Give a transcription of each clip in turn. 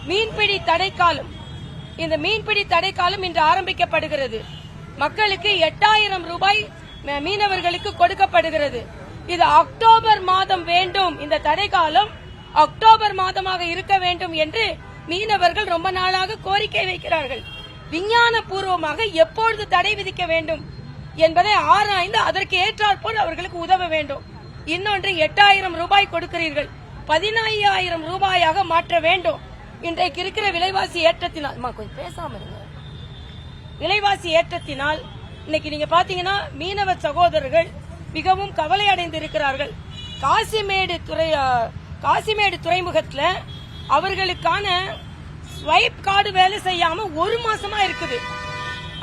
மீன்பிடி தடைக்காலம். இந்த மீன்பிடி தடைக்காலம் இன்று ஆரம்பிக்கப்படுகிறது. மக்களுக்கு 8000 ரூபாய் மீனவர்களுக்கு கொடுக்கப்படுகிறது. இது அக்டோபர் மாதம் வேண்டும். இந்த தடைக்காலம் அக்டோபர் மாதமாக இருக்க வேண்டும் என்று மீனவர்கள் ரொம்ப நாளாக கோரிக்கை வைக்கிறார்கள். விஞ்ஞான பூர்வமாக எப்பொழுது தடை விதிக்க வேண்டும் என்பதை ஆராய்ந்து அதற்கு ஏற்றாற்போல் அவர்களுக்கு உதவ வேண்டும். இன்னொன்று 8000 ரூபாய் கொடுக்கிறீர்கள், 15000 ரூபாயாக மாற்ற வேண்டும். இன்றைக்கு இருக்கிற விலைவாசி ஏற்றத்தினால் கொஞ்சம் பேசாம இருங்க. விலைவாசி ஏற்றத்தினால் இன்னைக்கு நீங்க பாத்தீங்கன்னா மீனவ சகோதரர்கள் மிகவும் கவலை அடைந்து இருக்கிறார்கள். காசிமேடு துறைமுகத்துல அவர்களுக்கான ஸ்வைப் கார்டு வேலை செய்யாம 1 மாசமா இருக்குது.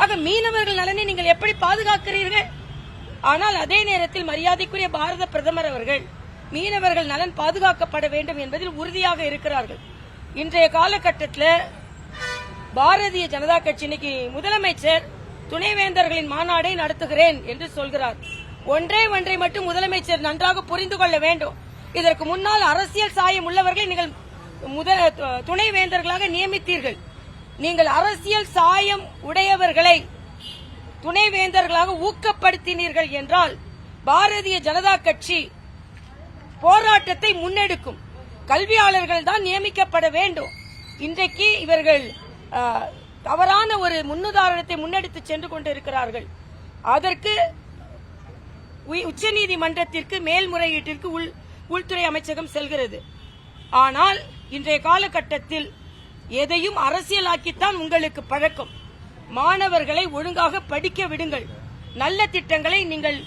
ஆக மீனவர்கள் நலனை நீங்கள் எப்படி பாதுகாக்கிறீர்கள்? ஆனால் அதே நேரத்தில் மரியாதைக்குரிய பாரத பிரதமர் அவர்கள் மீனவர்கள் நலன் பாதுகாக்கப்பட வேண்டும் என்பதில் உறுதியாக இருக்கிறார்கள். இன்றைய காலகட்டத்தில் பாரதிய ஜனதா கட்சி இன்னைக்கு முதலமைச்சர் துணைவேந்தர்களின் மாநாடை நடத்துகிறேன் என்று சொல்கிறார். ஒன்றை மட்டும் முதலமைச்சர் நன்றாக புரிந்து கொள்ள வேண்டும். இதற்கு முன்னால் அரசியல் சாயம் உள்ளவர்களை நீங்கள் துணைவேந்தர்களாக நியமித்தீர்கள். நீங்கள் அரசியல் சாயம் உடையவர்களை துணைவேந்தர்களாக ஊக்கப்படுத்தினீர்கள் என்றால் பாரதிய ஜனதா கட்சி போராட்டத்தை முன்னெடுக்கும். கல்வியாளர்கள் தான் நியமிக்கப்பட வேண்டும். இன்றைக்கு இவர்கள் தவறான ஒரு முன்னுதாரணத்தை முன்னெடுத்து சென்று கொண்டிருக்கிறார்கள். அதற்கு உச்சநீதிமன்றத்திற்கு மேல்முறையீட்டிற்கு உள்துறை அமைச்சகம் செல்கிறது. ஆனால் இன்றைய காலகட்டத்தில் எதையும் அரசியலாக்கித்தான் உங்களுக்கு பழக்கம். மாணவர்களை ஒழுங்காக படிக்க விடுங்கள், நல்ல திட்டங்களை நீங்கள்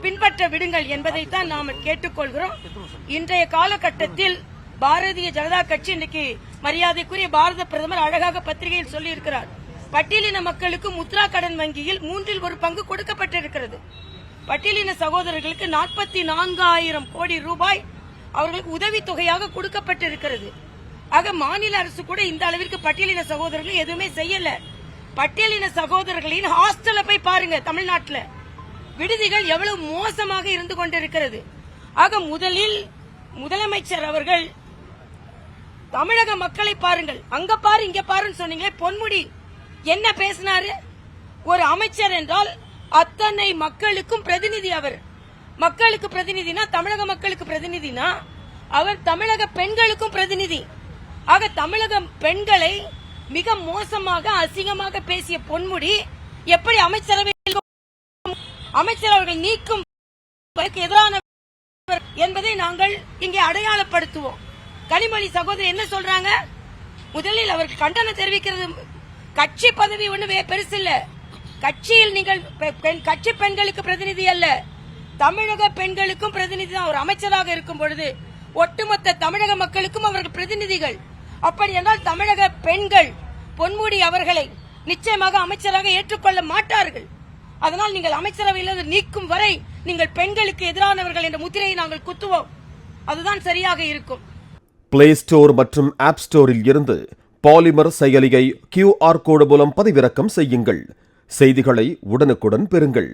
பின்பற்ற விடுங்கள் என்பதைத்தான் நாம் கேட்டுக்கொள்கிறோம். இன்றைய காலகட்டத்தில் பாரதிய ஜனதா கட்சி இன்னைக்கு மரியாதைக்குரிய பாரத பிரதமர் அழகாக பத்திரிகையில் சொல்லி இருக்கிறார். பட்டியலின மக்களுக்கு முத்ரா கடன் வங்கியில் 1/3 பங்கு கொடுக்கப்பட்டிருக்கிறது. பட்டியலின சகோதரர்களுக்கு 44,000 கோடி ரூபாய் அவர்களுக்கு உதவித்தொகையாக கொடுக்கப்பட்டிருக்கிறது. ஆக மாநில அரசு கூட இந்த அளவிற்கு பட்டியலின சகோதரர்கள் எதுவுமே செய்யல. பட்டியலின சகோதரர்களின் ஹாஸ்டல்ல போய் பாருங்க. தமிழ்நாட்டில் விடுதிகள் எவ்வளவு மோசமாக இருந்து கொண்டிருக்கிறது. ஆக முதலில் முதலமைச்சர் அவர்கள் தமிழக மக்களை பாருங்கள், அங்க பாரு இங்க பாருன்னு சொன்னீங்களே, பொன்முடி என்ன பேசினாரு? ஒரு அமைச்சர் என்றால் அத்தனை மக்களுக்கும் பிரதிநிதி. அவர் மக்களுக்கு பிரதிநிதினா, தமிழக மக்களுக்கு பிரதிநிதினா அவர் தமிழக பெண்களுக்கும் பிரதிநிதி. ஆக தமிழக பெண்களை மிக மோசமாக அசிங்கமாக பேசிய பொன்முடி எப்படி அமைச்சர் அவர்கள் நீக்கும் எதிரான என்பதை நாங்கள் இங்கே அடையாளப்படுத்துவோம். கனிமொழி சகோதரி என்ன சொல்றாங்க? முதலில் அவர்கள் கண்டனம் தெரிவிக்கிறது. கட்சி பதவி ஒண்ணு பெருசு இல்ல. கட்சியில் நீங்கள் கட்சி பெண்களுக்கு பிரதிநிதி அல்ல, தமிழக பெண்களுக்கும் பிரதிநிதி தான். ஒரு அமைச்சராக இருக்கும் பொழுது ஒட்டுமொத்த தமிழக மக்களுக்கும் அவர்கள் பிரதிநிதிகள். அப்படி என்றால் தமிழக பெண்கள் பொன்முடி அவர்களை நிச்சயமாக அமைச்சராக ஏற்றுக்கொள்ள மாட்டார்கள். அதனால் நீங்கள் அமைச்சரவையில் நீக்கும் வரை நீங்கள் பெண்களுக்கு எதிரானவர்கள் என்ற முத்திரையை நாங்கள் குத்துவோம். அதுதான் சரியாக இருக்கும். பிளே ஸ்டோர் மற்றும் ஆப் ஸ்டோரில் இருந்து பாலிமர் செயலியை QR கோடு மூலம் பதிவிறக்கம் செய்யுங்கள். செய்திகளை உடனுக்குடன் பெறுங்கள்.